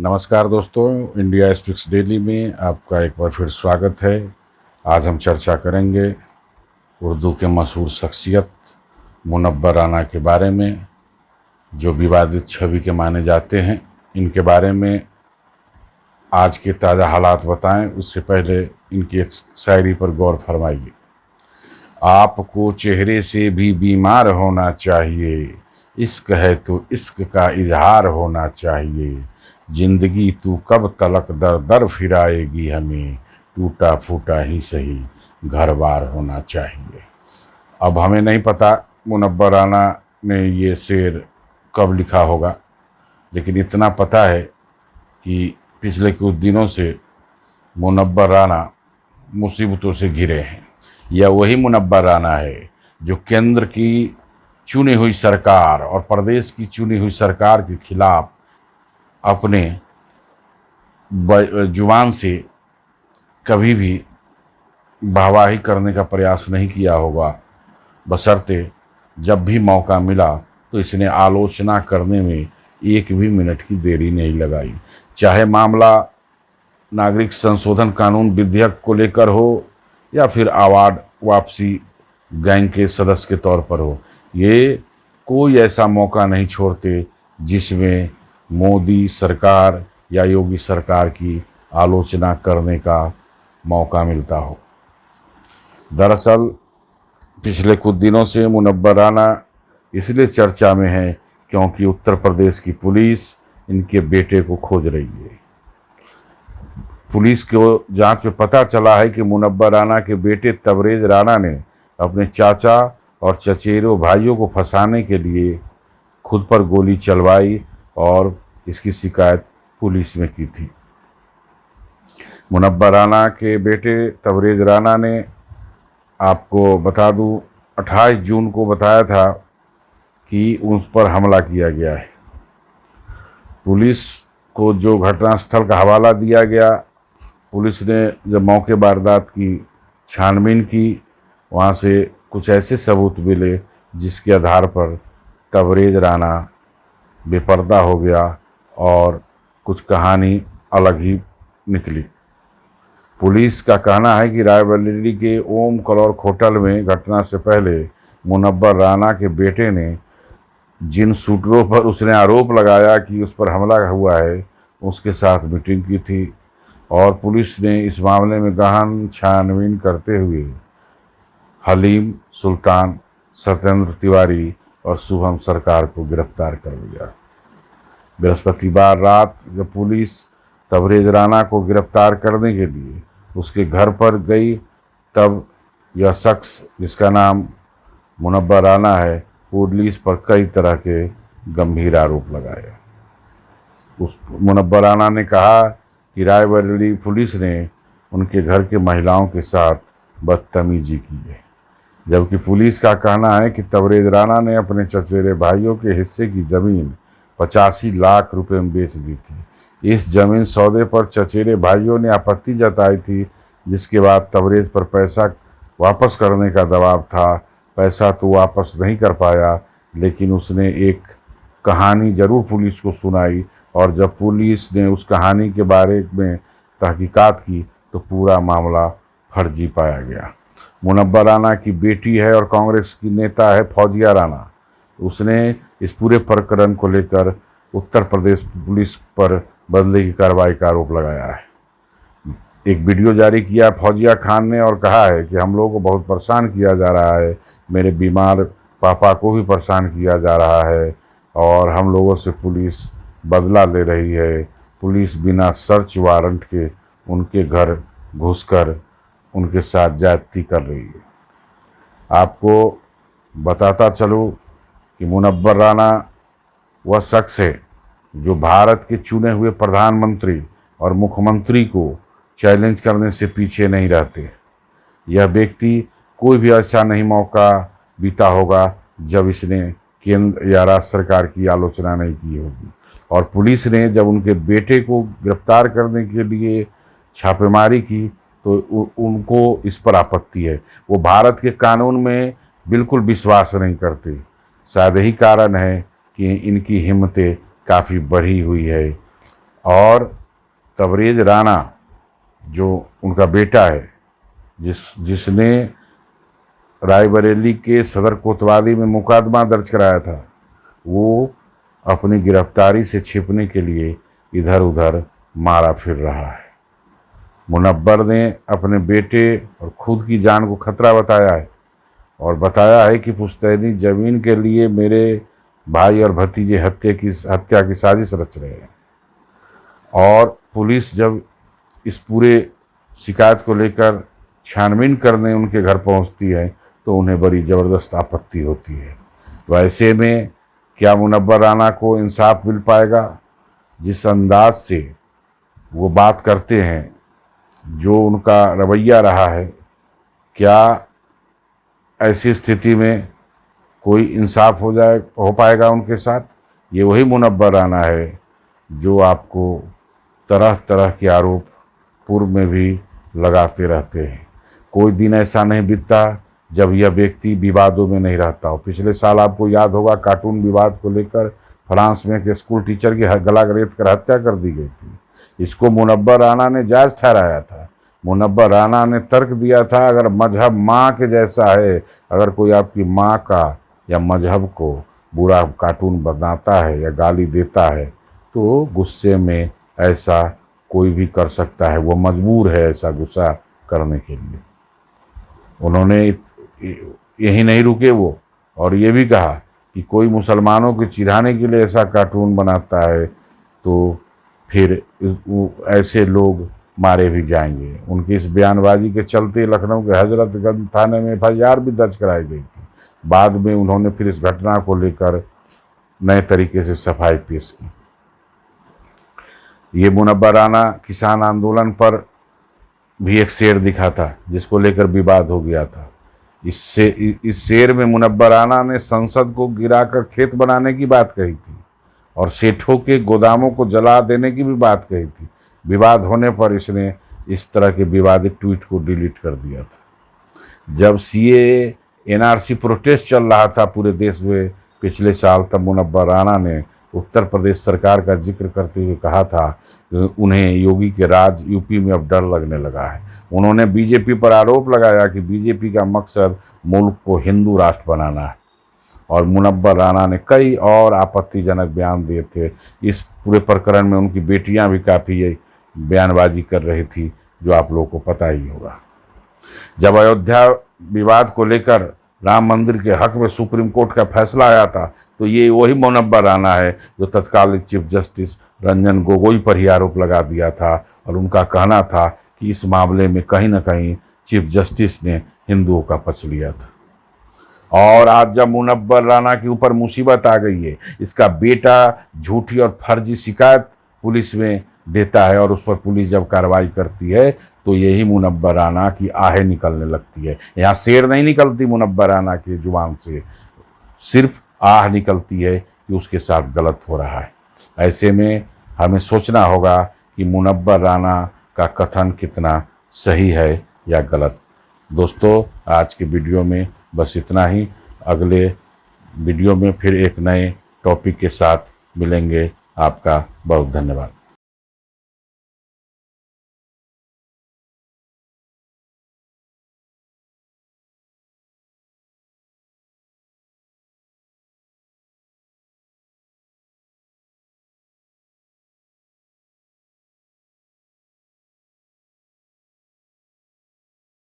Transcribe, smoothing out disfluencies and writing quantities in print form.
नमस्कार दोस्तों, India speaks daily में आपका एक बार फिर स्वागत है। आज हम चर्चा करेंगे उर्दू के मशहूर शख्सियत मुनव्वर राना के बारे में, जो विवादित छवि के माने जाते हैं। इनके बारे में आज के ताज़ा हालात बताएं, उससे पहले इनकी एक शायरी पर गौर फरमाइए। आपको चेहरे से भी बीमार होना चाहिए, इश्क है तो इश्क का इजहार होना चाहिए। जिंदगी तू कब तलक दर दर फिराएगी, हमें टूटा फूटा ही सही घर बार होना चाहिए। अब हमें नहीं पता मुनव्वर राना ने ये शेर कब लिखा होगा, लेकिन इतना पता है कि पिछले कुछ दिनों से मुनव्वर राना मुसीबतों से घिरे हैं। यह वही मुनव्वर राना है जो केंद्र की चुनी हुई सरकार और प्रदेश की चुनी हुई सरकार के खिलाफ अपने जुबान से कभी भी वाहवाही करने का प्रयास नहीं किया होगा, बशर्ते जब भी मौका मिला तो इसने आलोचना करने में एक भी मिनट की देरी नहीं लगाई। चाहे मामला नागरिक संशोधन कानून विधेयक को लेकर हो या फिर अवार्ड वापसी गैंग के सदस्य के तौर पर हो, ये कोई ऐसा मौका नहीं छोड़ते जिसमें मोदी सरकार या योगी सरकार की आलोचना करने का मौका मिलता हो। दरअसल पिछले कुछ दिनों से मुनव्वर राना इसलिए चर्चा में है क्योंकि उत्तर प्रदेश की पुलिस इनके बेटे को खोज रही है। पुलिस को जांच में पता चला है कि मुनव्वर राना के बेटे तबरेज़ राना ने अपने चाचा और चचेरे भाइयों को फंसाने के लिए खुद पर गोली चलवाई और इसकी शिकायत पुलिस में की थी। मुनव्वर राना के बेटे तबरेज़ राना ने, आपको बता दूं, 28 जून को बताया था कि उस पर हमला किया गया है। पुलिस को जो घटनास्थल का हवाला दिया गया, पुलिस ने जब मौके वारदात की छानबीन की, वहाँ से कुछ ऐसे सबूत मिले जिसके आधार पर तबरेज़ राना बेपर्दा हो गया और कुछ कहानी अलग ही निकली। पुलिस का कहना है कि रायबरेली के ओम कलौर होटल में घटना से पहले मुनव्वर राना के बेटे ने जिन शूटरों पर उसने आरोप लगाया कि उस पर हमला हुआ है, उसके साथ मीटिंग की थी और पुलिस ने इस मामले में गहन छानबीन करते हुए हलीम सुल्तान, सत्येंद्र तिवारी और शुभम सरकार को गिरफ्तार कर लिया। बृहस्पतिवार रात जब पुलिस तबरेज़ राना को गिरफ्तार करने के लिए उसके घर पर गई, तब यह शख्स जिसका नाम मुनव्वर राना है, पुलिस पर कई तरह के गंभीर आरोप लगाए। उस मुनव्वर राना ने कहा कि रायबरेली पुलिस ने उनके घर के महिलाओं के साथ बदतमीजी की है, जबकि पुलिस का कहना है कि तबरेज़ राना ने अपने चचेरे भाइयों के हिस्से की ज़मीन 85 लाख रुपए में बेच दी थी। इस जमीन सौदे पर चचेरे भाइयों ने आपत्ति जताई थी, जिसके बाद तबरेज़ पर पैसा वापस करने का दबाव था। पैसा तो वापस नहीं कर पाया, लेकिन उसने एक कहानी ज़रूर पुलिस को सुनाई और जब पुलिस ने उस कहानी के बारे में तहकीकात की तो पूरा मामला फर्जी पाया गया। मुनव्वर राना की बेटी है और कांग्रेस की नेता है फौजिया राना। उसने इस पूरे प्रकरण को लेकर उत्तर प्रदेश पुलिस पर बदले की कार्रवाई का आरोप लगाया है। एक वीडियो जारी किया फौजिया खान ने और कहा है कि हम लोगों को बहुत परेशान किया जा रहा है, मेरे बीमार पापा को भी परेशान किया जा रहा है और हम लोगों से पुलिस बदला ले रही है। पुलिस बिना सर्च वारंट के उनके घर घुसकर उनके साथ ज्यादती कर रही है। आपको बताता चलूँ कि मुनव्वर राना वह शख्स है जो भारत के चुने हुए प्रधानमंत्री और मुख्यमंत्री को चैलेंज करने से पीछे नहीं रहते। यह व्यक्ति कोई भी ऐसा नहीं मौका बीता होगा जब इसने केंद्र या राज्य सरकार की आलोचना नहीं की होगी। और पुलिस ने जब उनके बेटे को गिरफ्तार करने के लिए छापेमारी की तो उनको इस पर आपत्ति है। वो भारत के कानून में बिल्कुल विश्वास नहीं करते। शायद यही कारण है कि इनकी हिम्मतें काफ़ी बढ़ी हुई है और तबरेज़ राना जो उनका बेटा है, जिसने रायबरेली के सदर कोतवाली में मुकदमा दर्ज कराया था, वो अपनी गिरफ्तारी से छिपने के लिए इधर उधर मारा फिर रहा है। मुनव्वर ने अपने बेटे और खुद की जान को खतरा बताया है और बताया है कि पुश्तैनी ज़मीन के लिए मेरे भाई और भतीजे हत्या की साजिश रच रहे हैं। और पुलिस जब इस पूरे शिकायत को लेकर छानबीन करने उनके घर पहुंचती है तो उन्हें बड़ी ज़बरदस्त आपत्ति होती है। वैसे में क्या मुनव्वर राना को इंसाफ मिल पाएगा? जिस अंदाज से वो बात करते हैं, जो उनका रवैया रहा है, क्या ऐसी स्थिति में कोई इंसाफ हो पाएगा उनके साथ? ये वही मुनव्वर राना है जो आपको तरह तरह के आरोप पूर्व में भी लगाते रहते हैं। कोई दिन ऐसा नहीं बीतता जब यह व्यक्ति विवादों में नहीं रहता हो। पिछले साल आपको याद होगा, कार्टून विवाद को लेकर फ्रांस में एक स्कूल टीचर की गला रेत कर हत्या कर दी गई थी। इसको मुनव्वर राना ने जायज़ ठहराया था। मुनव्वर राना ने तर्क दिया था, अगर मजहब माँ के जैसा है, अगर कोई आपकी माँ का या मजहब को बुरा कार्टून बनाता है या गाली देता है तो गुस्से में ऐसा कोई भी कर सकता है, वो मजबूर है ऐसा गुस्सा करने के लिए। उन्होंने यही नहीं रुके वो, और ये भी कहा कि कोई मुसलमानों को चिढ़ाने के लिए ऐसा कार्टून बनाता है तो फिर ऐसे लोग मारे भी जाएंगे। उनकी इस बयानबाजी के चलते लखनऊ के हजरतगंज थाने में FIR भी दर्ज कराई गई थी। बाद में उन्होंने फिर इस घटना को लेकर नए तरीके से सफाई पेश की। ये मुनव्वर राना किसान आंदोलन पर भी एक शेर दिखा था जिसको लेकर विवाद हो गया था। इस शेर में मुनव्वर राना ने संसद को गिराकर खेत बनाने की बात कही थी और सेठों के गोदामों को जला देने की भी बात कही थी। विवाद होने पर इसने इस तरह के विवादित ट्वीट को डिलीट कर दिया था। जब CAA NRC प्रोटेस्ट चल रहा था पूरे देश में पिछले साल, तब मुनव्वर राना ने उत्तर प्रदेश सरकार का जिक्र करते हुए कहा था कि उन्हें योगी के राज यूपी में अब डर लगने लगा है। उन्होंने बीजेपी पर आरोप लगाया कि बीजेपी का मकसद मुल्क को हिंदू राष्ट्र बनाना है, और मुनव्वर राना ने कई और आपत्तिजनक बयान दिए थे। इस पूरे प्रकरण में उनकी बेटियां भी काफ़ी बयानबाजी कर रही थी, जो आप लोगों को पता ही होगा। जब अयोध्या विवाद को लेकर राम मंदिर के हक में सुप्रीम कोर्ट का फैसला आया था तो ये वही मुनव्वर राना है जो तत्कालीन चीफ जस्टिस रंजन गोगोई पर ही आरोप लगा दिया था, और उनका कहना था कि इस मामले में कहीं ना कहीं चीफ जस्टिस ने हिंदुओं का पक्ष लिया था। और आज जब मुनव्वर राना के ऊपर मुसीबत आ गई है, इसका बेटा झूठी और फर्जी शिकायत पुलिस में देता है और उस पर पुलिस जब कार्रवाई करती है तो यही मुनव्वर राना की आहें निकलने लगती है। यहाँ शेर नहीं निकलती मुनव्वर राना की जुबान से, सिर्फ आह निकलती है कि उसके साथ गलत हो रहा है। ऐसे में हमें सोचना होगा कि मुनव्वर राना का कथन कितना सही है या गलत। दोस्तों, आज के वीडियो में बस इतना ही। अगले वीडियो में फिर एक नए टॉपिक के साथ मिलेंगे। आपका बहुत धन्यवाद।